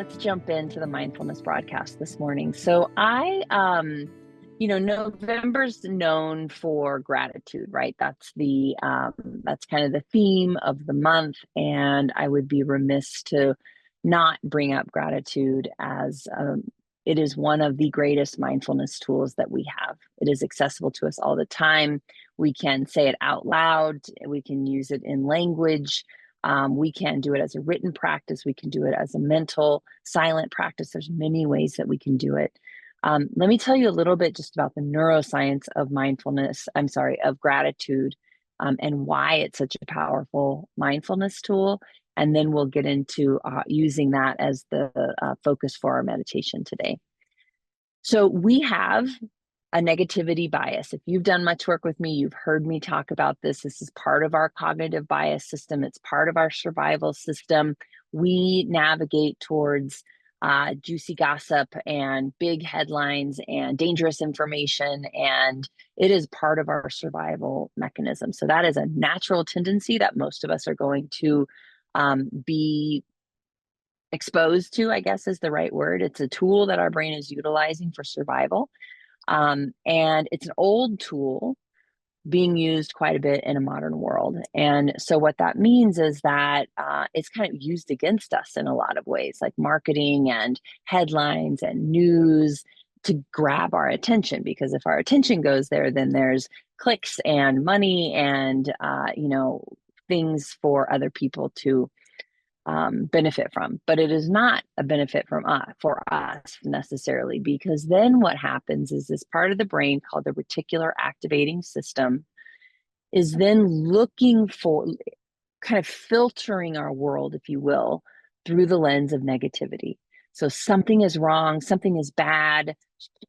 let's jump into the mindfulness broadcast this morning. So November's known for gratitude, right? That's kind of the theme of the month. And I would be remiss to not bring up gratitude as it is one of the greatest mindfulness tools that we have. It is accessible to us all the time. We can say it out loud. We can use it in language. We can do it as a written practice. We can do it as a mental, silent practice. There's many ways that we can do it. Let me tell you a little bit just about the neuroscience of of gratitude, and why it's such a powerful mindfulness tool. And then we'll get into using that as the focus for our meditation today. So we have a negativity bias. If you've done much work with me, you've heard me talk about this. This is part of our cognitive bias system. It's part of our survival system. We navigate towards juicy gossip and big headlines and dangerous information, and it is part of our survival mechanism. So that is a natural tendency that most of us are going to be exposed to, I guess is the right word. It's a tool that our brain is utilizing for survival. And it's an old tool being used quite a bit in a modern world. And so what that means is that it's kind of used against us in a lot of ways, like marketing and headlines and news to grab our attention. Because if our attention goes there, then there's clicks and money and, things for other people to benefit from. But it is not a benefit for us necessarily, because then what happens is this part of the brain called the reticular activating system is then looking for, kind of filtering our world, if you will, through the lens of negativity. So something is wrong, something is bad,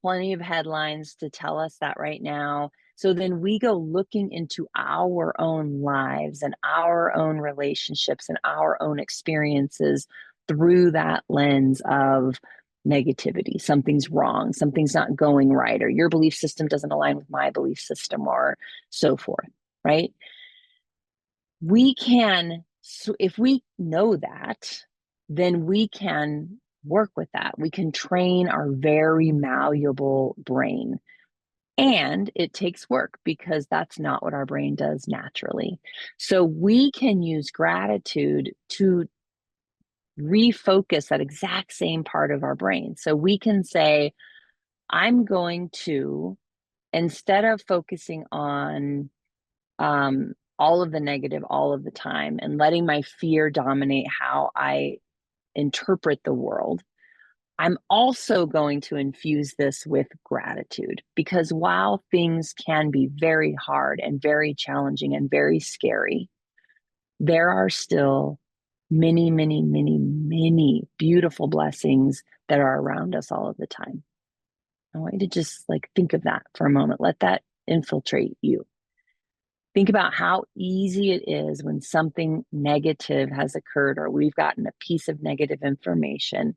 plenty of headlines to tell us that right now. So then we go looking into our own lives and our own relationships and our own experiences through that lens of negativity. Something's wrong, something's not going right, or your belief system doesn't align with my belief system, or so forth, right? If we know that, then we can work with that. We can train our very malleable brain. And it takes work because that's not what our brain does naturally. So we can use gratitude to refocus that exact same part of our brain. So we can say, I'm going to, instead of focusing on all of the negative all of the time and letting my fear dominate how I interpret the world, I'm also going to infuse this with gratitude, because while things can be very hard and very challenging and very scary, there are still many, many, many, many beautiful blessings that are around us all of the time. I want you to just think of that for a moment. Let that infiltrate you. Think about how easy it is when something negative has occurred or we've gotten a piece of negative information,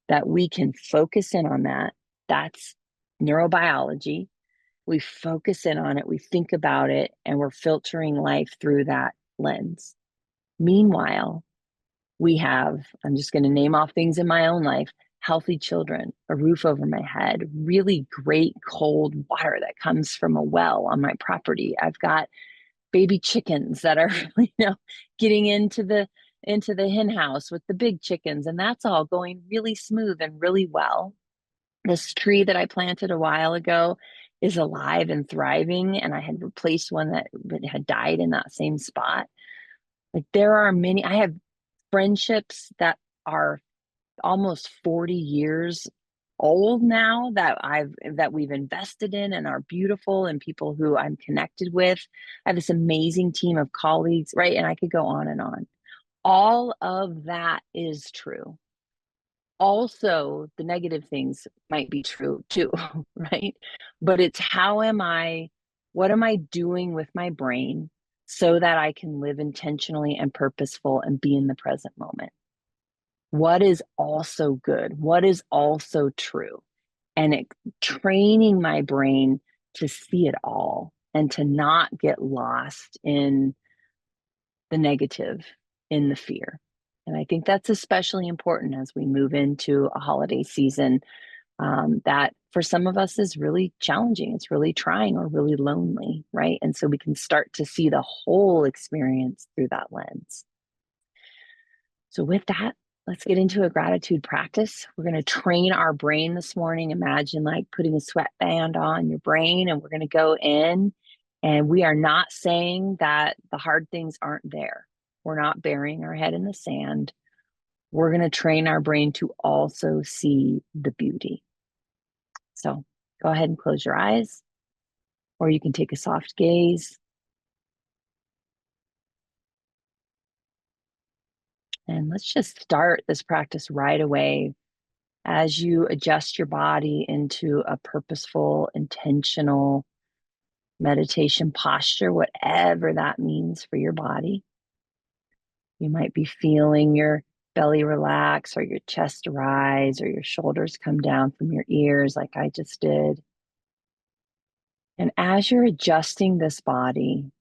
that we can focus in on that. That's neurobiology. We focus in on it, we think about it, and we're filtering life through that lens. Meanwhile, we have, I'm just going to name off things in my own life: healthy children, a roof over my head, really great cold water that comes from a well on my property. I've got baby chickens that are getting into the hen house with the big chickens, and that's all going really smooth and really well. This tree that I planted a while ago is alive and thriving, and I had replaced one that had died in that same spot. There are many, I have friendships that are almost 40 years old now that we've invested in and are beautiful, and people who I'm connected with. I have this amazing team of colleagues, right? And I could go on and on. All of that is true. Also, the negative things might be true too, right? But it's what am I doing with my brain so that I can live intentionally and purposeful and be in the present moment? What is also good? What is also true? And training my brain to see it all and to not get lost in the negative, in the fear. And I think that's especially important as we move into a holiday season, that for some of us is really challenging. It's really trying or really lonely, right? And so we can start to see the whole experience through that lens. So, with that, let's get into a gratitude practice. We're going to train our brain this morning. Imagine like putting a sweatband on your brain, and we're going to go in. And we are not saying that the hard things aren't there. We're not burying our head in the sand. We're going to train our brain to also see the beauty. So, go ahead and close your eyes, or you can take a soft gaze. And let's just start this practice right away as you adjust your body into a purposeful, intentional meditation posture, whatever that means for your body. You might be feeling your belly relax, or your chest rise, or your shoulders come down from your ears, like I just did. And as you're adjusting this body,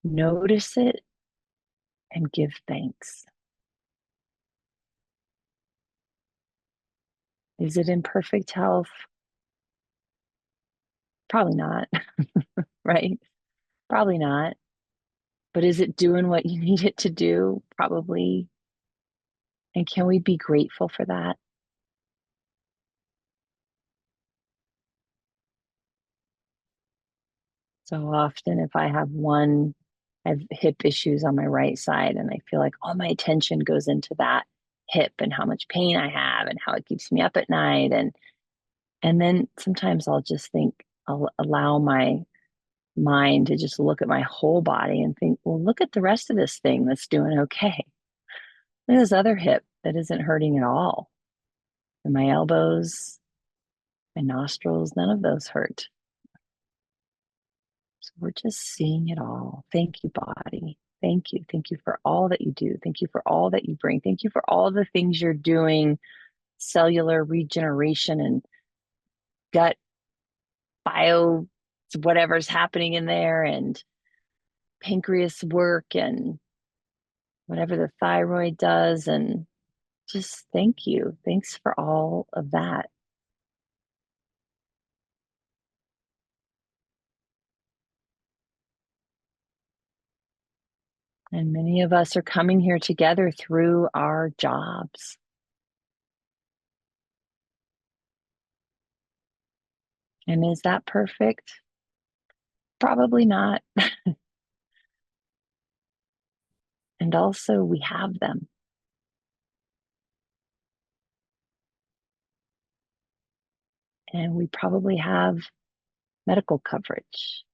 notice it and give thanks. Is it in perfect health? Probably not, right? Probably not. But is it doing what you need it to do? Probably. And can we be grateful for that? So often, if I have hip issues on my right side, and I feel like all my attention goes into that hip and how much pain I have and how it keeps me up at night. And then sometimes I'll just think, I'll allow my mind to just look at my whole body and think, well, look at the rest of this thing that's doing okay. Look at this other hip that isn't hurting at all. And my elbows, my nostrils, none of those hurt. So we're just seeing it all. Thank you, body. Thank you. Thank you for all that you do. Thank you for all that you bring. Thank you for all the things you're doing, cellular regeneration and gut bio, whatever's happening in there, and pancreas work, and whatever the thyroid does. And just thank you. Thanks for all of that. And many of us are coming here together through our jobs. And is that perfect? Probably not. And also, we have them. And we probably have medical coverage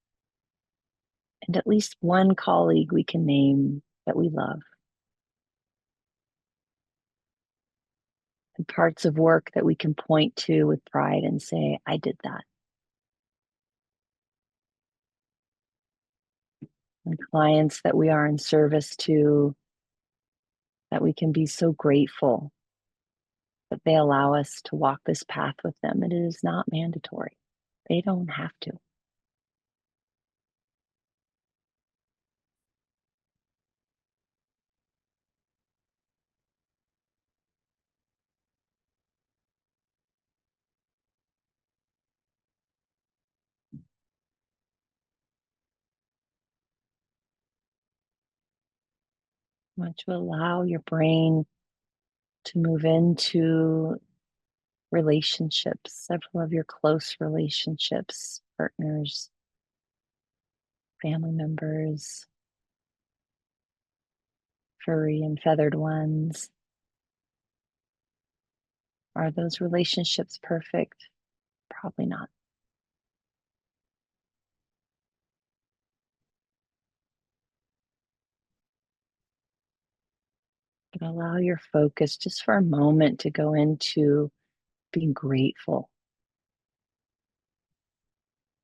and at least one colleague we can name that we love, and parts of work that we can point to with pride and say, I did that. And clients that we are in service to, that we can be so grateful that they allow us to walk this path with them. And it is not mandatory. They don't have to. I want you to allow your brain to move into relationships, several of your close relationships, partners, family members, furry and feathered ones. Are those relationships perfect? Probably not. But allow your focus just for a moment to go into being grateful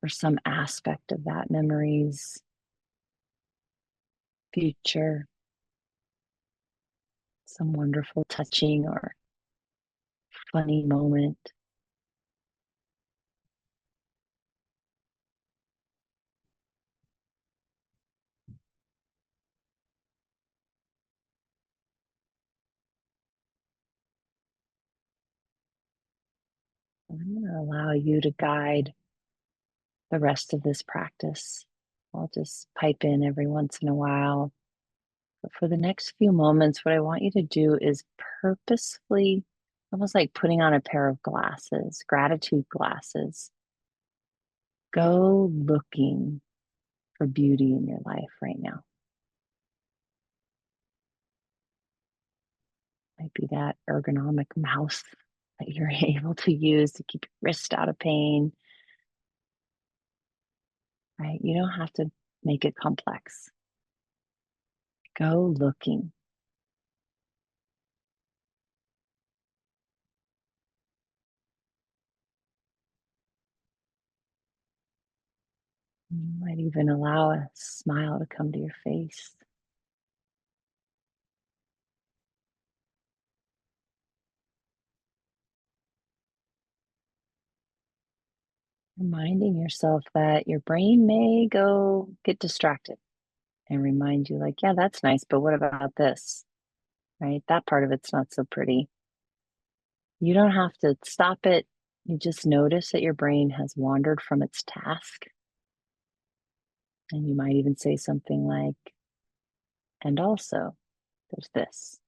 for some aspect of that memories, future, some wonderful touching or funny moment. I'm going to allow you to guide the rest of this practice. I'll just pipe in every once in a while. But for the next few moments, what I want you to do is purposefully, almost like putting on a pair of glasses, gratitude glasses. Go looking for beauty in your life right now. Might be that ergonomic mouse that you're able to use to keep your wrist out of pain, right? You don't have to make it complex. Go looking. You might even allow a smile to come to your face. Reminding yourself that your brain may go get distracted and remind you, like, yeah, that's nice, but what about this? Right? That part of it's not so pretty. You don't have to stop it. You just notice that your brain has wandered from its task. And you might even say something like, and also, there's this.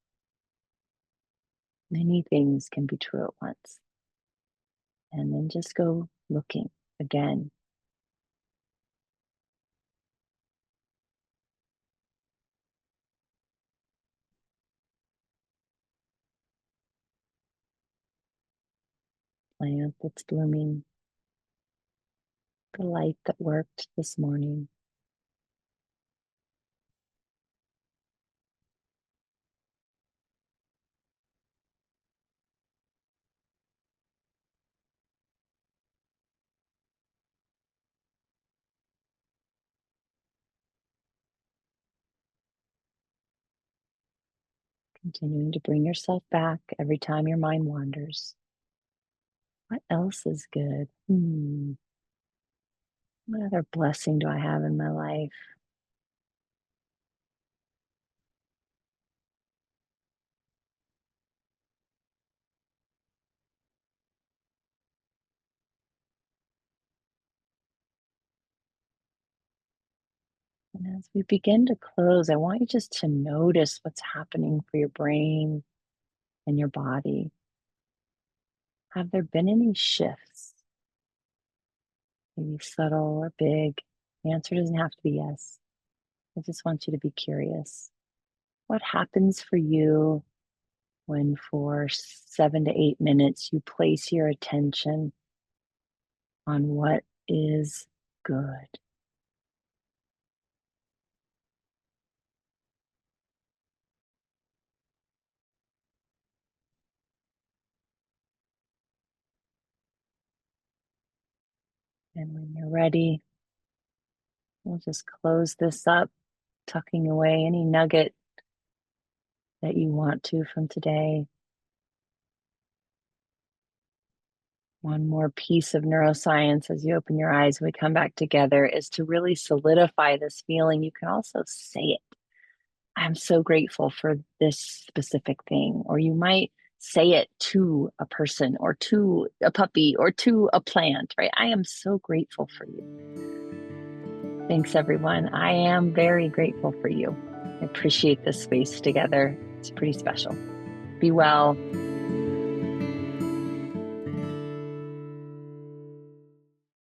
Many things can be true at once. And then just go looking again. Plant that's blooming, the light that worked this morning. Continuing to bring yourself back every time your mind wanders. What else is good? What other blessing do I have in my life? And as we begin to close, I want you just to notice what's happening for your brain and your body. Have there been any shifts? Maybe subtle or big? The answer doesn't have to be yes. I just want you to be curious. What happens for you when, for 7 to 8 minutes, you place your attention on what is good? And when you're ready, we'll just close this up, tucking away any nugget that you want to from today. One more piece of neuroscience as you open your eyes, we come back together, is to really solidify this feeling. You can also say it. I'm so grateful for this specific thing. Or you might say it to a person or to a puppy or to a plant, right? I am so grateful for you. Thanks, everyone. I am very grateful for you. I appreciate this space together. It's pretty special. Be well.